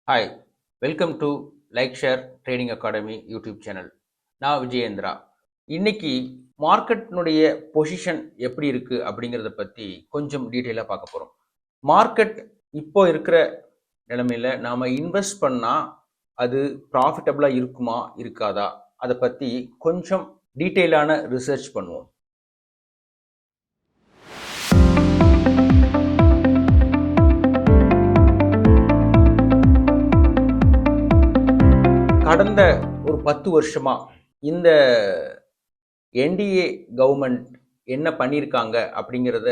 Hi, welcome to like share trading academy YouTube channel. நான் விஜயேந்திரா. இன்னைக்கு மார்க்கெட்னுடைய position எப்படி இருக்குது அப்படிங்கிறத பற்றி கொஞ்சம் டீட்டெயிலாக பார்க்க போகிறோம். மார்க்கெட் இப்போ இருக்கிற நிலைமையில் நாம் இன்வெஸ்ட் பண்ணால் அது ப்ராஃபிட்டபுளாக இருக்குமா இருக்காதா அதை பற்றி கொஞ்சம் டீட்டெயிலான ரிசர்ச் பண்ணுவோம். கடந்த ஒரு 10 வருஷமா இந்த என்டிஏ கவர்மெண்ட் என்ன பண்ணியிருக்காங்க அப்படிங்கிறத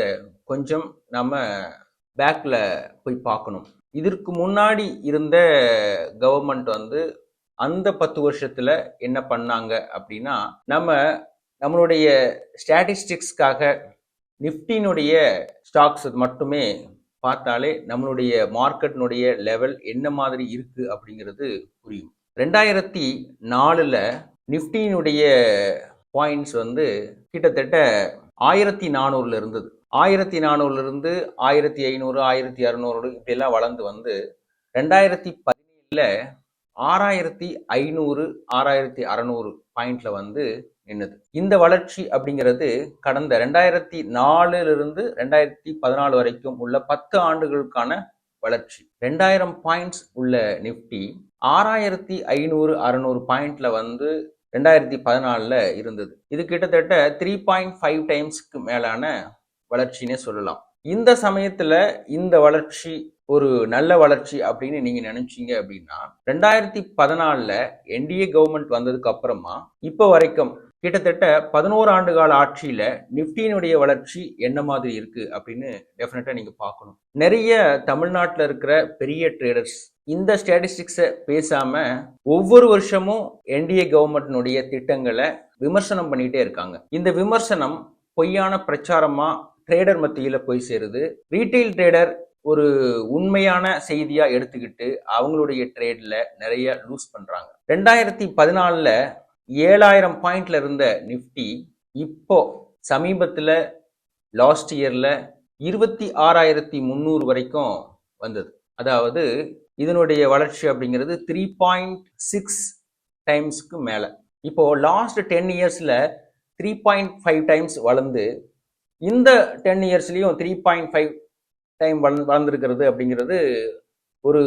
கொஞ்சம் நம்ம பேக்கில் போய் பார்க்கணும். இதற்கு முன்னாடி இருந்த கவர்மெண்ட் அந்த 10 வருஷத்தில் என்ன பண்ணாங்க அப்படின்னா, நம்மளுடைய ஸ்டாட்டிஸ்டிக்ஸ்க்காக நிஃப்டினுடைய ஸ்டாக்ஸ் மட்டுமே பார்த்தாலே நம்மளுடைய மார்க்கெட்னுடைய லெவல் என்ன மாதிரி இருக்கு அப்படிங்கிறது புரியும். 2004 நிஃப்டியினுடைய பாயிண்ட்ஸ் கிட்டத்தட்ட 1400 இருந்தது. 1400 இருந்து 1500 1600 இப்படியெல்லாம் வளர்ந்து 2017 6500 6600 பாயிண்ட்ல நின்னது. இந்த வளர்ச்சி அப்படிங்கிறது கடந்த 2004 இருந்து 2014 வரைக்கும் உள்ள 10 ஆண்டுகளுக்கான வளர்ச்சி. 2000 பாயிண்ட்ஸ் உள்ள நிஃப்டி 6500 600 பாயிண்ட்ல 2014 இருந்தது. இது கிட்டத்தட்ட 3.5 டைம்ஸ்க்கு மேலான வளர்ச்சினே சொல்லலாம். இந்த சமயத்துல இந்த வளர்ச்சி ஒரு நல்ல வளர்ச்சி அப்படின்னு நீங்க நினைச்சீங்க அப்படின்னா, 2014 என்டிஏ கவர்மெண்ட் வந்ததுக்கு அப்புறமா இப்ப வரைக்கும் கிட்டத்தட்ட 11 ஆண்டு கால ஆட்சியில நிஃப்டியினுடைய வளர்ச்சி என்ன மாதிரி இருக்கு அப்படின்னு டெஃபினட்டா நீங்க பார்க்கணும். நிறைய தமிழ்நாட்டில் இருக்கிற பெரிய ட்ரேடர்ஸ் இந்த ஸ்டாட்டிஸ்டிக்ஸை பேசாம ஒவ்வொரு வருஷமும் என்டிஏ கவர்மெண்ட்னுடைய திட்டங்களை விமர்சனம் பண்ணிட்டே இருக்காங்க. இந்த விமர்சனம் பொய்யான பிரச்சாரமா ட்ரேடர் மத்தியில போய் சேருது. ரீட்டைல் ட்ரேடர் ஒரு உண்மையான செய்தியா எடுத்துக்கிட்டு அவங்களுடைய ட்ரேட்ல நிறைய லூஸ் பண்றாங்க. 2014 7000 பாயிண்ட்ல இருந்த நிஃப்டி இப்போ சமீபத்துல லாஸ்ட் இயர்ல 26,300 வரைக்கும் வந்தது. அதாவது இதனுடைய வளர்ச்சி அப்படிங்கிறது 3.6 டைம்ஸ்க்கு மேல. இப்போ லாஸ்ட் 10 இயர்ஸ்ல 3.5 டைம்ஸ் வளர்ந்து இந்த 10 இயர்ஸ்லயும் 3.5 டைம் வளர்ந்துருக்கிறது அப்படிங்கிறது ஒரு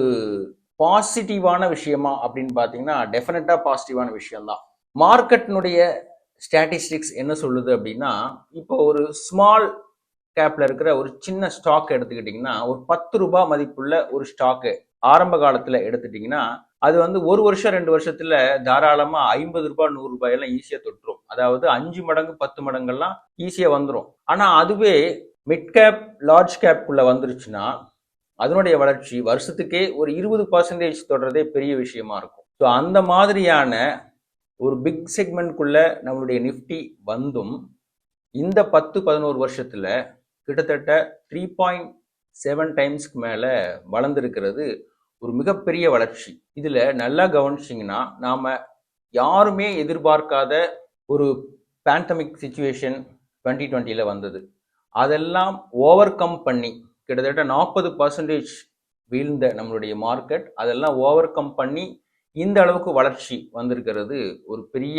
பாசிட்டிவான விஷயமா அப்படின்னு பார்த்தீங்கன்னா டெஃபினட்டா பாசிட்டிவான விஷயம்தான். மார்க்கெட்னுடைய ஸ்டாட்டிஸ்டிக்ஸ் என்ன சொல்லுது அப்படின்னா, இப்போ ஒரு ஸ்மால் கேப்ல இருக்கிற ஒரு சின்ன ஸ்டாக் எடுத்துக்கிட்டிங்கன்னா, ஒரு 10 ரூபாய் மதிப்புள்ள ஒரு ஸ்டாக்கு ஆரம்ப காலத்துல எடுத்துட்டீங்கன்னா, அது ஒரு வருஷம் 2 வருஷத்துல தாராளமா 50 ரூபாய் 100 ரூபாய் எல்லாம் ஈஸியா தொட்டுரும். அதாவது 5 மடங்கு 10 மடங்கெல்லாம் ஈஸியா வந்துடும். ஆனா அதுவே மிட் கேப் லார்ஜ் கேப்குள்ள வந்துருச்சுன்னா அதனுடைய வளர்ச்சி வருஷத்துக்கே ஒரு 20% தொடர்றதே பெரிய விஷயமா இருக்கும். ஸோ அந்த மாதிரியான ஒரு பிக் செக்மெண்ட்குள்ள நம்மளுடைய நிஃப்டி வந்தும் இந்த 10-11 வருஷத்துல கிட்டத்தட்ட 3.7 டைம்ஸ்க்கு மேல வளர்ந்துருக்கிறது ஒரு மிகப்பெரிய வளர்ச்சி. இதுல நல்லா கவனிச்சிங்கன்னா, நாம யாருமே எதிர்பார்க்காத ஒரு பேண்டமிக் சிச்சுவேஷன் 2020 வந்தது. அதெல்லாம் ஓவர் கம் பண்ணி கிட்டத்தட்ட 40% வீழ்ந்த நம்மளுடைய மார்க்கெட் அதெல்லாம் ஓவர் கம் பண்ணி இந்த அளவுக்கு வளர்ச்சி வந்திருக்கிறது ஒரு பெரிய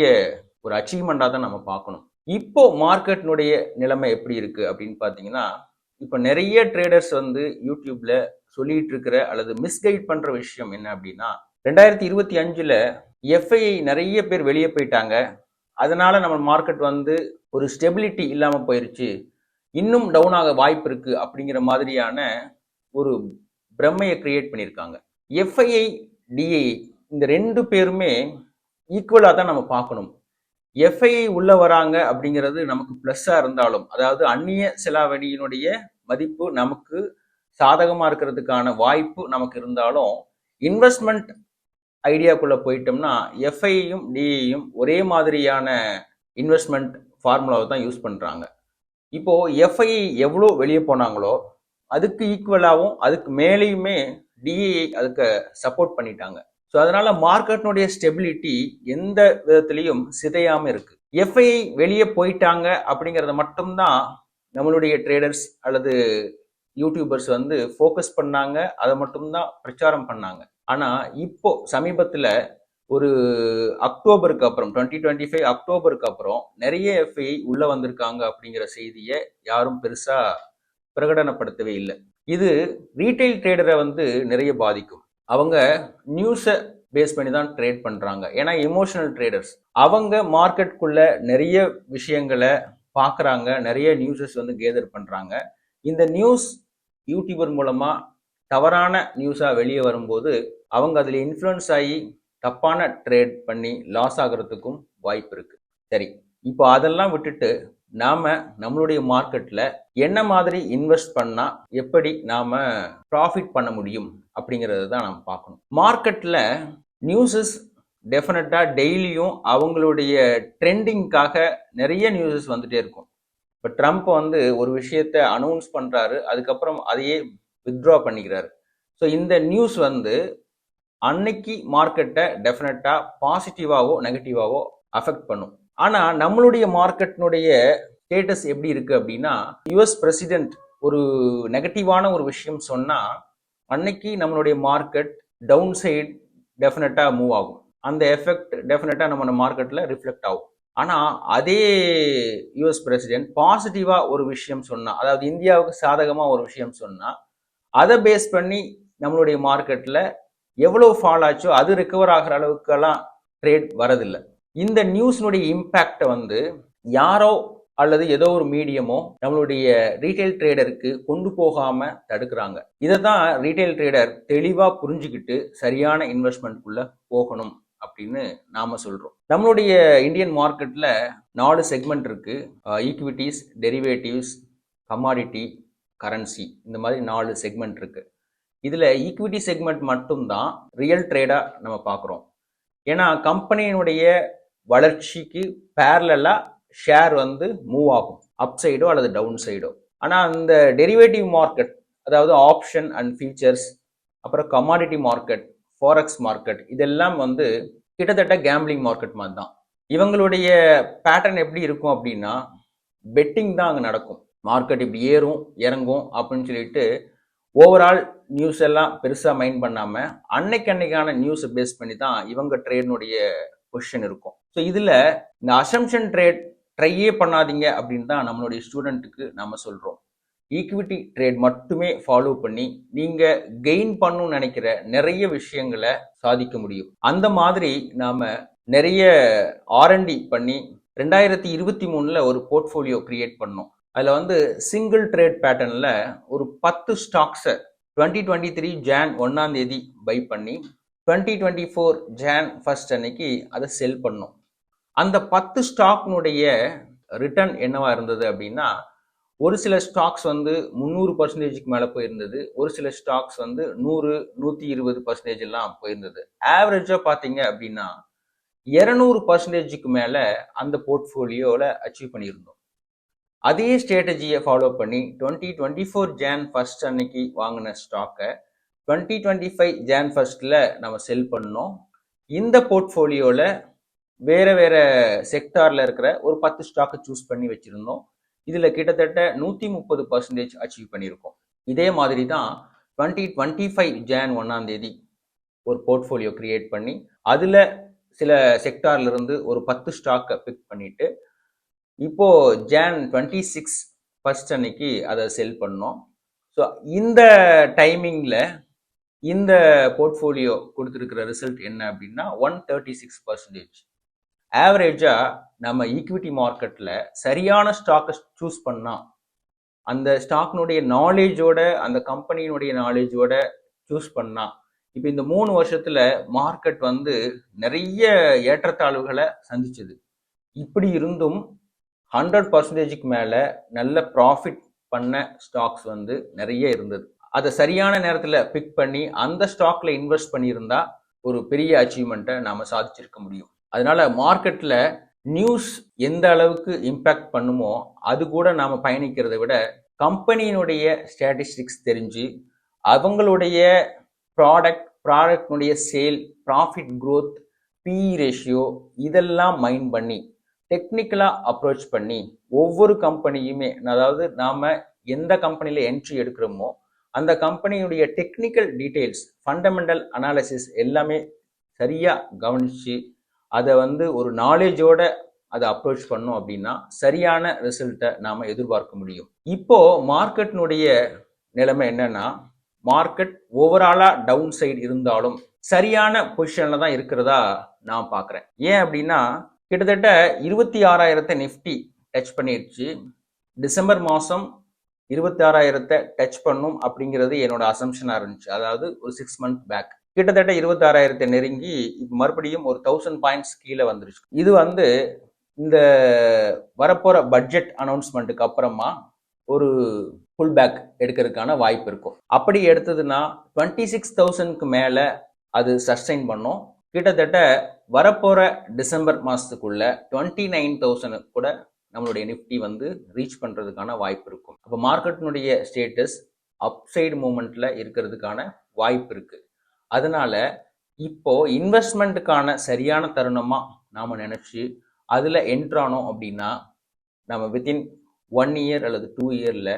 ஒரு அச்சீவ்மெண்டா தான் நம்ம பார்க்கணும். இப்போ மார்க்கெட்னுடைய நிலைமை எப்படி இருக்கு அப்படின்னு பாத்தீங்கன்னா, இப்போ நிறைய ட்ரேடர்ஸ் யூடியூப்ல சொல்லிட்டு இருக்கிற அல்லது மிஸ்கைட் பண்ற விஷயம் என்ன அப்படின்னா, 2025 எஃப்ஐஐ நிறைய பேர் வெளியே போயிட்டாங்க. அதனால நம்ம மார்க்கெட் ஒரு ஸ்டெபிலிட்டி இல்லாம போயிருச்சு, இன்னும் டவுன் ஆக வாய்ப்பு இருக்கு அப்படிங்கிற மாதிரியான ஒரு பிரம்மையை கிரியேட் பண்ணியிருக்காங்க. எஃப்ஐஐ டிஐ இந்த 2 பேருமே ஈக்குவலா தான் நம்ம பார்க்கணும். எஃப்ஐஐ உள்ள வராங்க அப்படிங்கிறது நமக்கு பிளஸ்ஸா இருந்தாலும், அதாவது அந்நிய செலாவணியினுடைய மதிப்பு நமக்கு சாதகமா இருக்கிறதுக்கான வாய்ப்பு நமக்கு இருந்தாலும், இன்வெஸ்ட்மெண்ட் ஐடியாக்குள்ள போயிட்டோம்னா எஃப்ஐயும் டிஐயும் ஒரே மாதிரியான இன்வெஸ்ட்மெண்ட் ஃபார்முலாவை தான் யூஸ் பண்றாங்க. இப்போ எஃப்ஐ எவ்வளோ வெளியே போனாங்களோ அதுக்கு ஈக்குவலாகவும் அதுக்கு மேலேயுமே டிஐ அதுக்கு சப்போர்ட் பண்ணிட்டாங்க. ஸோ அதனால மார்க்கெட்னுடைய ஸ்டெபிலிட்டி எந்த விதத்திலையும் சிதையாம இருக்கு. எஃப்ஐஐ வெளியே போயிட்டாங்க அப்படிங்கிறத மட்டும்தான் நம்மளுடைய ட்ரேடர்ஸ் அல்லது யூடியூபர்ஸ் ஃபோக்கஸ் பண்ணாங்க, அதை மட்டும்தான் பிரச்சாரம் பண்ணாங்க. ஆனா இப்போ சமீபத்துல ஒரு அக்டோபருக்கு அப்புறம் 2025 அக்டோபருக்கு அப்புறம் நிறைய எஃப்ஐ உள்ள வந்திருக்காங்க அப்படிங்கிற செய்தியை யாரும் பெருசா பிரகடனப்படுத்தவே இல்லை. இது ரீட்டைல் ட்ரேடரை வந்து நிறைய பாதிக்கும். அவங்க நியூஸை பேஸ் பண்ணி தான் ட்ரேட் பண்றாங்க. ஏன்னா எமோஷனல் ட்ரேடர்ஸ் அவங்க மார்க்கெட்டுக்குள்ள நிறைய விஷயங்களை பார்க்குறாங்க, நிறைய நியூஸஸ் வந்து கேதர் பண்றாங்க. இந்த நியூஸ் யூடியூபர் மூலமா தவறான நியூஸா வெளியே வரும்போது அவங்க அதில் இன்ஃப்ளூயன்ஸ் ஆகி தப்பான ட்ரேட் பண்ணி லாஸ் ஆகிறதுக்கும் வாய்ப்பு இருக்கு. சரி, இப்போ அதெல்லாம் விட்டுட்டு நாம நம்மளுடைய மார்க்கெட்ல என்ன மாதிரி இன்வெஸ்ட் பண்ணா எப்படி நாம ப்ராஃபிட் பண்ண முடியும் அப்படிங்கறத தான் நாம் பார்க்கணும். மார்க்கெட்ல நியூஸஸ் டெஃபினட்டா டெய்லியும் அவங்களுடைய ட்ரெண்டிங்காக நிறைய நியூஸஸ் வந்துட்டே இருக்கும். இப்போ ட்ரம்ப் வந்து ஒரு விஷயத்த அனௌன்ஸ் பண்றாரு, அதுக்கப்புறம் அதையே வித்ட்ரா பண்ணிக்கிறாரு. ஸோ இந்த நியூஸ் வந்து அன்னைக்கு மார்க்கெட்டை டெஃபினட்டா பாசிட்டிவாவோ நெகட்டிவாவோ அஃபெக்ட் பண்ணும். ஆனா நம்மளுடைய மார்க்கெட்டினுடைய ஸ்டேட்டஸ் எப்படி இருக்கு அப்படின்னா, யுஎஸ் பிரசிடென்ட் ஒரு நெகட்டிவான ஒரு விஷயம் சொன்னா அன்னைக்கு நம்மளுடைய மார்க்கெட் டவுன் சைடு டெஃபினட்டா மூவ் ஆகும். அந்த எஃபெக்ட் டெஃபினட்டா நம்ம மார்க்கெட்ல ரிஃப்ளெக்ட் ஆகும். ஆனா அதே யுஎஸ் பிரசிடென்ட் பாசிட்டிவா ஒரு விஷயம் சொன்னா, அதாவது இந்தியாவுக்கு சாதகமா ஒரு விஷயம் சொன்னா, அதை பேஸ் பண்ணி நம்மளுடைய மார்க்கெட்ல எவ்வளவு ஃபால் ஆச்சோ அது ரிகவர் ஆகிற அளவுக்கெல்லாம் ட்ரேட் வரதில்லை. இந்த நியூஸ்னுடைய இம்பேக்டை வந்து யாரோ அல்லது ஏதோ ஒரு மீடியமோ நம்மளுடைய ரீட்டைல் ட்ரேடருக்கு கொண்டு போகாம தடுக்கிறாங்க. இதை தான் ரீட்டைல் ட்ரேடர் தெளிவா புரிஞ்சுக்கிட்டு சரியான இன்வெஸ்ட்மெண்ட்குள்ள போகணும் அப்படின்னு நாம சொல்றோம். நம்மளுடைய இந்தியன் மார்க்கெட்ல 4 செக்மெண்ட் இருக்கு. ஈக்விட்டிஸ், டெரிவேட்டிவ்ஸ், கமாடிட்டி, கரன்சி, இந்த மாதிரி 4 செக்மெண்ட் இருக்கு. இதுல ஈக்விட்டி செக்மெண்ட் மட்டும்தான் ரியல் ட்ரேடா நம்ம பார்க்குறோம். ஏன்னா கம்பெனியினுடைய வளர்ச்சிக்கு பேரலா ஷேர் வந்து மூவ் ஆகும், அப் சைடோ அல்லது டவுன் சைடோ. ஆனால் அந்த டெரிவேட்டிவ் மார்க்கெட், அதாவது ஆப்ஷன் அண்ட் ஃபீச்சர்ஸ், அப்புறம் கமாடிட்டி மார்க்கெட், ஃபாரெக்ஸ் மார்க்கெட், இதெல்லாம் வந்து கிட்டத்தட்ட கேம்பிளிங் மார்க்கெட் மாதிரி தான். இவங்களுடைய பேட்டர்ன் எப்படி இருக்கும் அப்படின்னா, பெட்டிங் தான் அங்கே நடக்கும். மார்க்கெட் இப்படி ஏறும் இறங்கும் அப்படின்னு சொல்லிட்டு ஓவரால் நியூஸ் எல்லாம் பெருசாக மைண்ட் பண்ணாமல் அன்னைக்கான நியூஸை பேஸ் பண்ணி தான் இவங்க ட்ரேட்னுடைய பொசிஷன் இருக்கும். ஸோ இதில் இந்த அசம்ஷன் ட்ரேட் ட்ரையே பண்ணாதீங்க அப்படின்னு தான் நம்மளுடைய ஸ்டூடெண்ட்டுக்கு நம்ம சொல்கிறோம். ஈக்விட்டி ட்ரேட் மட்டுமே ஃபாலோ பண்ணி நீங்கள் கெயின் பண்ணணும்னு நினைக்கிற நிறைய விஷயங்களை சாதிக்க முடியும். அந்த மாதிரி நாம் நிறைய R&D பண்ணி 2023 ஒரு போர்ட்ஃபோலியோ கிரியேட் பண்ணோம். அதில் வந்து சிங்கிள் ட்ரேட் பேட்டர்னில் ஒரு 10 ஸ்டாக்ஸை 2023 ஜான் 1 பை பண்ணி 2024 ஜான் 1 அன்னைக்கு அதை செல் பண்ணோம். அந்த 10 ஸ்டாக்னுடைய ரிட்டர்ன் என்னவா இருந்தது அப்படின்னா, ஒரு சில ஸ்டாக்ஸ் வந்து 300% மேலே போயிருந்தது, ஒரு சில ஸ்டாக்ஸ் வந்து 100-120% எல்லாம் போயிருந்தது. ஆவரேஜாக பார்த்தீங்க அப்படின்னா 200% மேலே அந்த போர்ட்ஃபோலியோவில் அச்சீவ் பண்ணியிருந்தோம். அதே ஸ்ட்ராட்டஜியை ஃபாலோ பண்ணி 2024 ஜான் 1 அன்னைக்கு வாங்கின ஸ்டாக்கை 2025 ஜான் 1 நம்ம செல் பண்ணோம். இந்த போர்ட்ஃபோலியோவில் வேறு வேறு செக்டாரில் இருக்கிற ஒரு 10 ஸ்டாக்கை சூஸ் பண்ணி வச்சுருந்தோம். இதில் கிட்டத்தட்ட 130% அச்சீவ் பண்ணியிருக்கோம். இதே மாதிரி தான் 2025 ஜான் 1 ஒரு போர்ட்ஃபோலியோ கிரியேட் பண்ணி அதில் சில செக்டார்லேருந்து ஒரு 10 ஸ்டாக்கை பிக் பண்ணிட்டு இப்போ ஜான் 26 அன்னைக்கு அதை செல் பண்ணோம். ஸோ இந்த டைமிங்கில் இந்த போர்ட்ஃபோலியோ கொடுத்துருக்கிற ரிசல்ட் என்ன அப்படின்னா 136%. ஆவரேஜாக நம்ம ஈக்விட்டி மார்க்கெட்டில் சரியான ஸ்டாக்கை சூஸ் பண்ணால், அந்த ஸ்டாக்னுடைய நாலேஜோட, அந்த கம்பெனியினுடைய நாலேஜோட சூஸ் பண்ணால், இப்போ இந்த 3 வருஷத்தில் மார்க்கெட் வந்து நிறைய ஏற்றத்தாழ்வுகளை சந்திச்சது. இப்படி இருந்தும் 100%க்கு மேலே நல்ல ப்ராஃபிட் பண்ண ஸ்டாக்ஸ் வந்து நிறைய இருந்தது. அதை சரியான நேரத்தில் பிக் பண்ணி அந்த ஸ்டாக்ல இன்வெஸ்ட் பண்ணியிருந்தா ஒரு பெரிய அச்சீவ்மெண்ட்டை நாம் சாதிச்சிருக்க முடியும். அதனால மார்க்கெட்டில் நியூஸ் எந்த அளவுக்கு இம்பேக்ட் பண்ணுமோ அது கூட நாம் பயணிக்கிறத விட கம்பெனியினுடைய ஸ்டாட்டிஸ்டிக்ஸ் தெரிஞ்சு அவங்களுடைய ப்ராடக்ட்னுடைய sale, profit growth, PE ratio இதெல்லாம் மைண்ட் பண்ணி டெக்னிக்கலாக அப்ரோச் பண்ணி ஒவ்வொரு கம்பெனியுமே, அதாவது நாம் எந்த கம்பெனியில் என்ட்ரி எடுக்கிறோமோ அந்த கம்பெனியுடைய டெக்னிக்கல் டீடைல்ஸ், ஃபண்டமெண்டல் அனாலிசிஸ் எல்லாமே சரியா கவனிச்சு அதை ஒரு நாலேஜோட அதை அப்ரோச் பண்ணோம் அப்படின்னா சரியான ரிசல்ட்டை நாம எதிர்பார்க்க முடியும். இப்போ மார்க்கெட்டினுடைய நிலைமை என்னன்னா, மார்க்கெட் ஓவராலா டவுன் சைடு இருந்தாலும் சரியான பொசிஷன்ல தான் இருக்கிறதா நான் பார்க்குறேன். ஏன் அப்படின்னா, கிட்டத்தட்ட 26,000 நிஃப்டி டச் பண்ணிடுச்சு. டிசம்பர் மாதம் 26,000 டச் பண்ணும் அப்படிங்கிறது என்னோட அசம்ஷனாக இருந்துச்சு. அதாவது ஒரு 6 மந்த் பேக் கிட்டத்தட்ட 26,000 நெருங்கி இப்போ மறுபடியும் ஒரு 1000 பாயிண்ட்ஸ் கீழே வந்துருச்சு. இது இந்த வரப்போற பட்ஜெட் அனௌன்ஸ்மெண்ட்டுக்கு அப்புறமா ஒரு புல் பேக் எடுக்கிறதுக்கான வாய்ப்பு இருக்கும். அப்படி எடுத்ததுன்னா 26,000க்கு மேலே அது சஸ்டைன் பண்ணும். கிட்டத்தட்ட வரப்போற டிசம்பர் மாதத்துக்குள்ள 29,000 கூட நம்மளுடைய நிஃப்டி ரீச் பண்ணுறதுக்கான வாய்ப்பு இருக்கும். அப்போ மார்க்கெட்டினுடைய ஸ்டேட்டஸ் அப்சைடு மூமெண்ட்ல இருக்கிறதுக்கான வாய்ப்பு இருக்கு. அதனால இப்போ இன்வெஸ்ட்மெண்ட்டுக்கான சரியான தருணமா நாம நினைச்சு அதுல என்ட்ரானோம் அப்படின்னா நம்ம வித்தின் 1 இயர் அல்லது 2 இயர்ல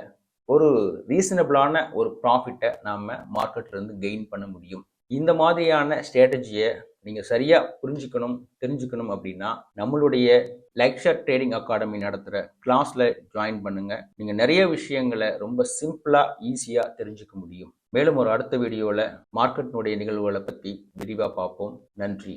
ஒரு ரீசனபிளான ஒரு ப்ராஃபிட்டை நாம மார்க்கெட்ல இருந்து கெயின் பண்ண முடியும். இந்த மாதிரியான ஸ்ட்ராட்டஜியை நீங்க சரியா புரிஞ்சுக்கணும், தெரிஞ்சுக்கணும் அப்படின்னா நம்மளுடைய லைக்ஷர் ட்ரேடிங் அகாடமி நடத்துகிற கிளாஸில் ஜாயின் பண்ணுங்க. நீங்கள் நிறைய விஷயங்களை ரொம்ப சிம்பிளாக ஈஸியாக தெரிஞ்சுக்க முடியும். மேலும் ஒரு அடுத்த வீடியோவில் மார்க்கெட்டினுடைய நிகழ்வுகளை பற்றி விரிவாக பார்ப்போம். நன்றி.